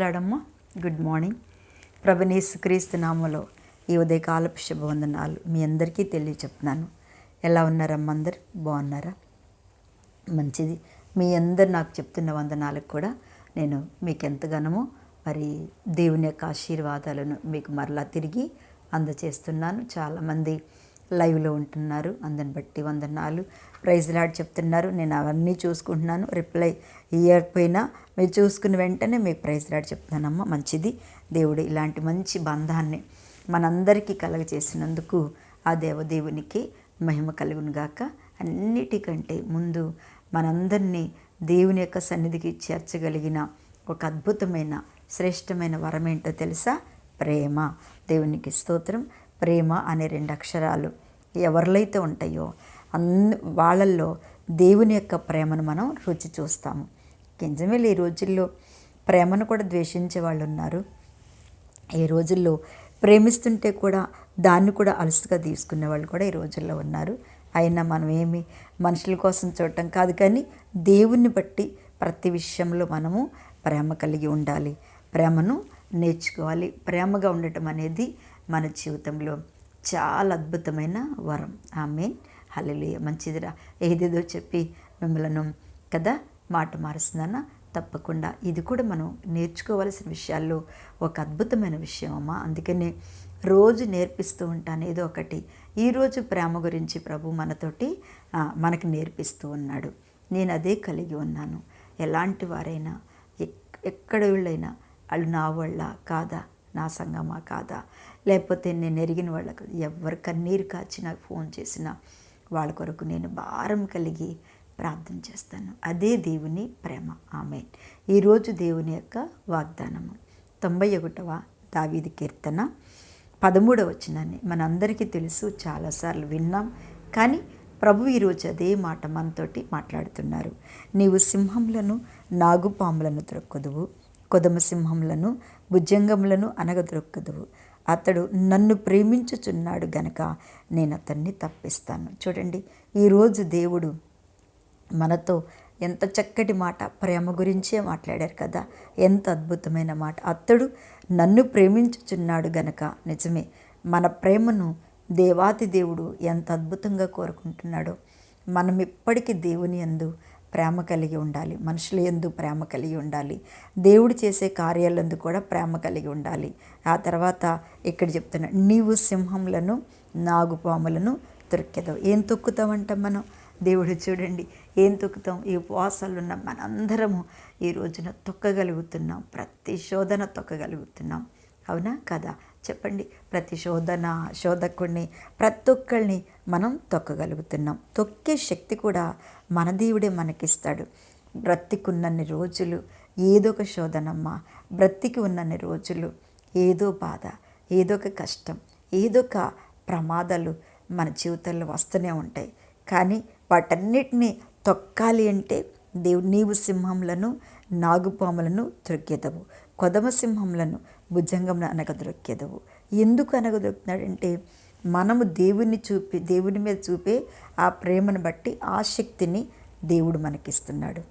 Lord. Good morning. ప్రభువైన యేసుక్రీస్తు నామములో ఈ ఉదయకాలపు శుభవందనాలు మీ అందరికీ తెలియచెప్తున్నాను. ఎలా ఉన్నారమ్మా? అందరు బాగున్నారా? మంచిది. మీ అందరు నాకు చెప్తున్న వందనాలకు కూడా నేను మీకు ఎంతగానో మరి దేవుని యొక్క ఆశీర్వాదాలను మీకు మరలా తిరిగి అందచేస్తున్నాను. చాలామంది లైవ్లో ఉంటున్నారు, అందరిని బట్టి వందనాలు. ప్రైజ్ లార్డ్ చెప్తున్నారు. నేను అవన్నీ చూసుకుంటున్నాను. రిప్లై ఇవ్వకపోయినా మీరు చూసుకున్న వెంటనే మీకు ప్రైజ్ లార్డ్ చెప్తున్నానమ్మా. మంచిది. దేవుడు ఇలాంటి మంచి బంధాన్ని మనందరికీ కలగచేసినందుకు ఆ దేవదేవునికి మహిమ కలుగును గాక. అన్నిటికంటే ముందు మనందరినీ దేవుని యొక్క సన్నిధికి చేర్చగలిగిన ఒక అద్భుతమైన శ్రేష్టమైన వరం ఏంటో తెలుసా? ప్రేమ. దేవునికి స్తోత్రం. ప్రేమ అనే 2 అక్షరాలు ఎవరిలో అయితే ఉంటాయో వాళ్ళల్లో దేవుని యొక్క ప్రేమను మనం రుచి చూస్తాము. నిజమేలే, ఈ రోజుల్లో ప్రేమను కూడా ద్వేషించే వాళ్ళు ఉన్నారు. ఈ రోజుల్లో ప్రేమిస్తుంటే కూడా దాన్ని కూడా అలసుగా తీసుకునే వాళ్ళు కూడా ఈ రోజుల్లో ఉన్నారు. అయినా మనం ఏమి మనుషుల కోసం చూడటం కాదు, కానీ దేవుణ్ణి బట్టి ప్రతి విషయంలో మనము ప్రేమ కలిగి ఉండాలి. ప్రేమను నేర్చుకోవాలి. ప్రేమగా ఉండటం అనేది మన జీవితంలో చాలా అద్భుతమైన వరం. ఆమేన్. హల్లెలూయా. మంచిదిరా. ఏదేదో చెప్పి మిమ్మల్ని కదా మాట మారుస్తున్నానా? తప్పకుండా ఇది కూడా మనం నేర్చుకోవాల్సిన విషయాల్లో ఒక అద్భుతమైన విషయం అమ్మా. అందుకనే రోజు నేర్పిస్తూ ఉంటాను ఏదో ఒకటి. ఈరోజు ప్రేమ గురించి ప్రభు మనకి నేర్పిస్తూ ఉన్నాడు. నేను అదే కలిగి ఉన్నాను. ఎలాంటి వారైనా ఎక్కడ వీళ్ళైనా వాళ్ళు నా వాళ్ళ కాదా, నా సంగమా కాదా, లేకపోతే నేను ఎరిగిన వాళ్ళకు ఎవరు కన్నీరు కాచి నాకు ఫోన్ చేసినా వాళ్ళ కొరకు నేను భారం కలిగి ప్రార్థన చేస్తాను. అదే దేవుని ప్రేమ. ఆమేన్. ఈరోజు దేవుని యొక్క వాగ్దానము 91వ దావీదు కీర్తన 13వ వచనాన్ని మనందరికీ తెలుసు, చాలాసార్లు విన్నాం. కానీ ప్రభు ఈరోజు అదే మాట మనతోటి మాట్లాడుతున్నారు. నీవు సింహములను నాగుపాములను త్రొక్కుదువు, కొదమ సింహములను భుజంగములను అనగద్రొక్కుదువు. అతడు నన్ను ప్రేమించుచున్నాడు గనక నేను అతన్ని తప్పిస్తాను. చూడండి, ఈరోజు దేవుడు మనతో ఎంత చక్కటి మాట ప్రేమ గురించే మాట్లాడారు కదా. ఎంత అద్భుతమైన మాట. అతడు నన్ను ప్రేమించుచున్నాడు గనక. నిజమే, మన ప్రేమను దేవాతి దేవుడు ఎంత అద్భుతంగా కోరుకుంటున్నాడో. మనం ఇప్పటికీ దేవుని యందు ప్రేమ కలిగి ఉండాలి. మనుషుల యందు ప్రేమ కలిగి ఉండాలి. దేవుడు చేసే కార్యాలందు కూడా ప్రేమ కలిగి ఉండాలి. ఆ తర్వాత ఇక్కడ చెప్తున్నా, నీవు సింహములను నాగుపాములను తొక్కెదవు. ఏం తొక్కుతామంట మనం? దేవుడు చూడండి ఏం తొక్కుతాం. ఈ ఉపవాసాలు ఉన్న మనందరము ఈ రోజున తొక్కగలుగుతున్నాం. ప్రతి శోధన తొక్కగలుగుతున్నాం. అవునా కదా? చెప్పండి. ప్రతి శోధకుడిని ప్రతి ఒక్కరిని మనం తొక్కగలుగుతున్నాం. తొక్కే శక్తి కూడా మన దేవుడే మనకిస్తాడు. బ్రతికున్నన్ని రోజులు ఏదో ఒక శోధనమ్మ, బ్రతికి ఉన్నన్ని రోజులు ఏదో బాధ, ఏదో ఒక కష్టం, ఏదో ఒక ప్రమాదాలు మన జీవితంలో వస్తూనే ఉంటాయి. కానీ వాటన్నిటినీ తొక్కాలి అంటే దేవుడు నీవు సింహములను నాగుపాములను త్రొక్కెదవు, కొదమ సింహములను భుజంగమును అనగద్రొక్కెదవు. ఎందుకు అనగదొక్కుతున్నాడంటే మనము దేవుని మీద చూపే ఆ ప్రేమను బట్టి ఆ శక్తిని దేవుడు మనకిస్తున్నాడు.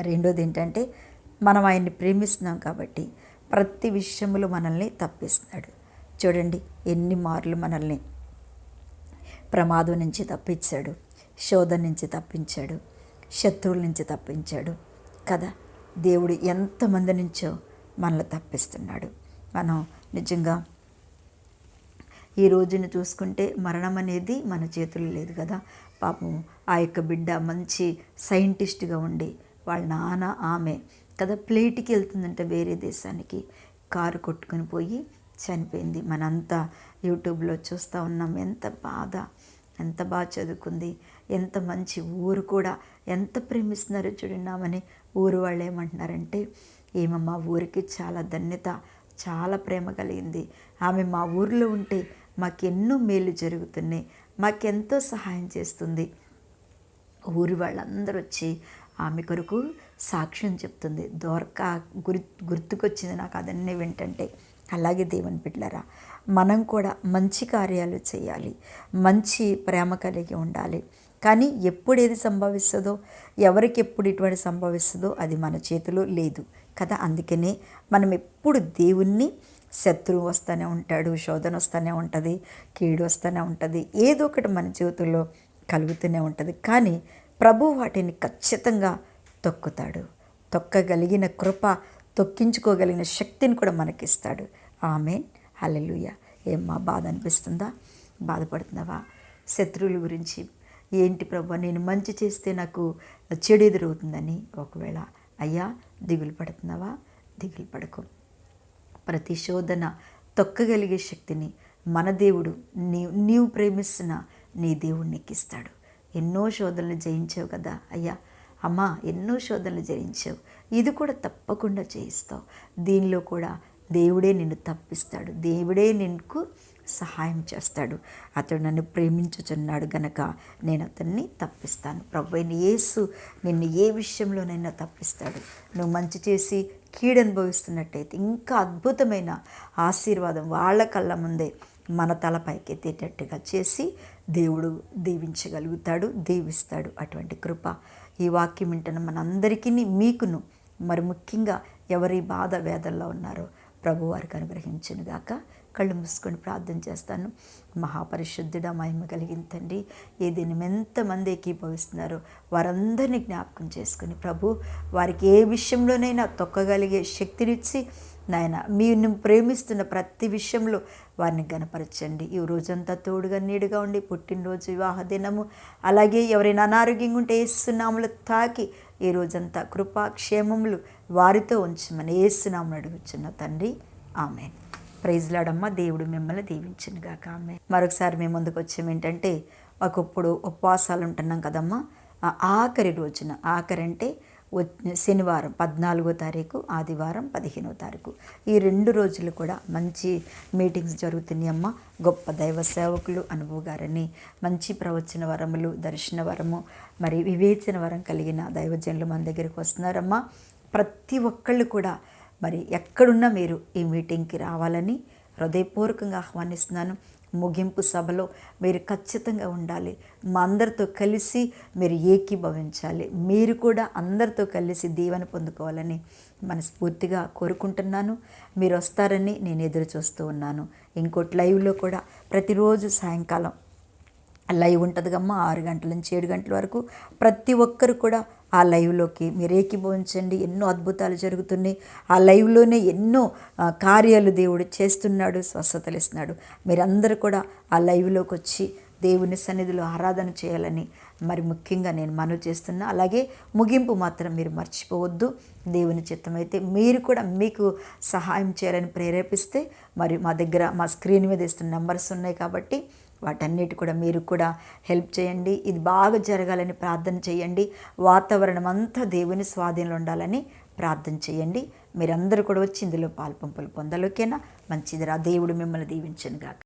రెండోది ఏంటంటే మనం ఆయన్ని ప్రేమిస్తున్నాం కాబట్టి ప్రతి విషయంలో మనల్ని తప్పిస్తున్నాడు. చూడండి ఎన్ని మార్లు మనల్ని ప్రమాదం నుంచి తప్పించాడు, శోధన నుంచి తప్పించాడు, శత్రువుల నుంచి తప్పించాడు కదా. దేవుడు ఎంతమంది నుంచో మనల్ని తప్పిస్తున్నాడు. మనం నిజంగా ఈ రోజున చూసుకుంటే మరణం అనేది మన చేతుల్లో లేదు కదా. పాపం ఆ యొక్క బిడ్డ మంచి సైంటిస్ట్గా ఉండి వాళ్ళ నాన్న ఆమె కదా ప్లేట్కి వెళ్తుందంటే వేరే దేశానికి, కారు కొట్టుకుని పోయి చనిపోయింది. మనంతా యూట్యూబ్లో చూస్తూ ఉన్నాం. ఎంత బాధ. ఎంత బాగా చదువుకుంది, ఎంత మంచి ఊరు కూడా, ఎంత ప్రేమిస్తున్నారో చూడండి. ఊరు వాళ్ళు ఏమంటున్నారంటే, ఏమో మా ఊరికి చాలా ధన్యత, చాలా ప్రేమ కలిగింది. ఆమె మా ఊరిలో ఉంటే మాకెన్నో మేలు జరుగుతున్నాయి, మాకెంతో సహాయం చేస్తుంది. ఊరి వాళ్ళందరూ వచ్చి ఆమె కొరకు సాక్ష్యం చెప్తుంది. గుర్తుకొచ్చింది నాకు అదన్నీ వింటంటే. అలాగే దేవుని బిడ్డలారా, మనం కూడా మంచి కార్యాలు చేయాలి, మంచి ప్రేమ కలిగి ఉండాలి. కానీ ఎప్పుడు ఏది సంభవిస్తుందో, ఎవరికి ఎప్పుడు ఇటువంటి సంభవిస్తుందో అది మన చేతిలో లేదు. కదా. అందుకనే మనం ఎప్పుడు దేవుణ్ణి, శత్రువు వస్తూనే ఉంటాడు, శోధన వస్తూనే ఉంటుంది, కీడు వస్తూనే ఉంటుంది, ఏదో ఒకటి మన జీవితంలో కలుగుతూనే ఉంటుంది. కానీ ప్రభు వాటిని ఖచ్చితంగా తొక్కుతాడు. తొక్కగలిగిన కృప, తొక్కించుకోగలిగిన శక్తిని కూడా మనకిస్తాడు. ఆమేన్, హల్లెలూయా. ఏమ్మా బాధ అనిపిస్తుందా? బాధపడుతున్నావా? శత్రువుల గురించి ఏంటి ప్రభు, నేను మంచి చేస్తే నాకు చెడు ఎదురవుతుందని ఒకవేళ అయ్యా దిగులు పడుతున్నావా? దిగులు పడకు. ప్రతి శోధన తొక్కగలిగే శక్తిని మన దేవుడు, నీవు ప్రేమిస్తున్న నీ దేవుడు నీకు ఇస్తాడు. ఎన్నో శోధనలు జయించావు కదా అయ్యా, అమ్మా, ఎన్నో శోధనలు జయించావు, ఇది కూడా తప్పకుండా చేయిస్తావు. దీనిలో కూడా దేవుడే నిన్ను తప్పిస్తాడు, దేవుడే నీకు సహాయం చేస్తాడు. అతడు నన్ను ప్రేమించుచున్నాడు గనక నేను అతన్ని తప్పిస్తాను. ప్రభువైన యేసు నిన్ను ఏ విషయంలోనైనా తప్పిస్తాడు. నువ్వు మంచి చేసి కీడు అనుభవిస్తున్నట్టయితే ఇంకా అద్భుతమైన ఆశీర్వాదం వాళ్ళ కళ్ళ ముందే మన తలపైకి ఎత్తేటట్టుగా చేసి దేవుడు దీవించగలుగుతాడు, దీవిస్తాడు. అటువంటి కృప ఈ వాక్యం వింటున్న మనందరికీ, మీకును, మరి ముఖ్యంగా ఎవరి బాధ వేదనలో ఉన్నారో ప్రభు వారికి అనుగ్రహించునుగాక. కళ్ళు మూసుకొని ప్రార్థన చేస్తాను. మహాపరిశుద్ధుడ, మహిమ కలిగిన తండ్రి, ఈ దినం ఎంతమంది ఏకీభవిస్తున్నారో వారందరినీ జ్ఞాపకం చేసుకుని ప్రభు వారికి ఏ విషయంలోనైనా తొక్కగలిగే శక్తినిచ్చి నాయన మీరు ప్రేమిస్తున్న ప్రతి విషయంలో వారిని గణపరచండి. ఈ రోజంతా తోడుగా నీడుగా ఉండి, పుట్టినరోజు, వివాహ దినము, అలాగే ఎవరైనా అనారోగ్యంగా ఉంటే యేసునామములో తాకి ఈ రోజంతా కృపా క్షేమములు వారితో ఉంచమని యేసునామములో అడుగుచున్న తండ్రి, ఆమేన్. Praise lord. దేవుడు మిమ్మల్ని దీవించునుగాక. ఆమేన్. మరొకసారి మేము ముందుకు వచ్చాము. ఏంటంటే ఒకప్పుడు ఉపవాసాలు ఉంటున్నాం కదమ్మా. ఆఖరి రోజున, ఆఖరి అంటే శనివారం 14వ తారీఖు, ఆదివారం 15వ తారీఖు, ఈ 2 రోజులు కూడా మంచి మీటింగ్స్ జరుగుతున్నాయి అమ్మ. గొప్ప దైవ సేవకులు, అనుభవ గారని, మంచి ప్రవచన వరములు, దర్శన వరము, మరి వివేచన వరం కలిగిన దైవజనులు మన దగ్గరికి వస్తున్నారమ్మా. ప్రతి ఒక్కళ్ళు కూడా మరి ఎక్కడున్నా మీరు ఈ మీటింగ్కి రావాలని హృదయపూర్వకంగా ఆహ్వానిస్తున్నాను. ముగింపు సభలో మీరు ఖచ్చితంగా ఉండాలి. మా అందరితో కలిసి మీరు ఏకీభవించాలి. మీరు కూడా అందరితో కలిసి దీవెన పొందుకోవాలని మనస్ఫూర్తిగా కోరుకుంటున్నాను. మీరు వస్తారని నేను ఎదురు చూస్తూ ఉన్నాను. ఇంకోటి లైవ్లో కూడా ప్రతిరోజు సాయంకాలం లైవ్ ఉంటుంది కమ్మా. 6 గంటల నుంచి 7 గంటల వరకు ప్రతి ఒక్కరు కూడా ఆ లైవ్లోకి మీరు ఏకీభవించండి. ఎన్నో అద్భుతాలు జరుగుతున్నాయి. ఆ లైవ్లోనే ఎన్నో కార్యాలు దేవుడు చేస్తున్నాడు, స్వస్థతలు ఇస్తున్నాడు. మీరందరూ కూడా ఆ లైవ్లోకి వచ్చి దేవుని సన్నిధిలో ఆరాధన చేయాలని మరి ముఖ్యంగా నేను మనవి చేస్తున్నా. అలాగే ముగింపు మాత్రం మీరు మర్చిపోవద్దు. దేవుని చిత్తమైతే మీరు కూడా మీకు సహాయం చేయాలని ప్రేరేపిస్తే మరి మా దగ్గర మా స్క్రీన్ మీద ఇస్తున్న నెంబర్స్ ఉన్నాయి కాబట్టి వాటన్నిటి కూడా మీరు కూడా హెల్ప్ చేయండి. ఇది బాగా జరగాలని ప్రార్థన చేయండి. వాతావరణం అంతా దేవుని స్వాధీనంలో ఉండాలని ప్రార్థన చేయండి. మీరందరూ కూడా వచ్చి ఇందులో పాల్పంపులు పొందాలి. ఓకేనా? మంచిదిరా. దేవుడు మిమ్మల్ని దీవించునుగాక.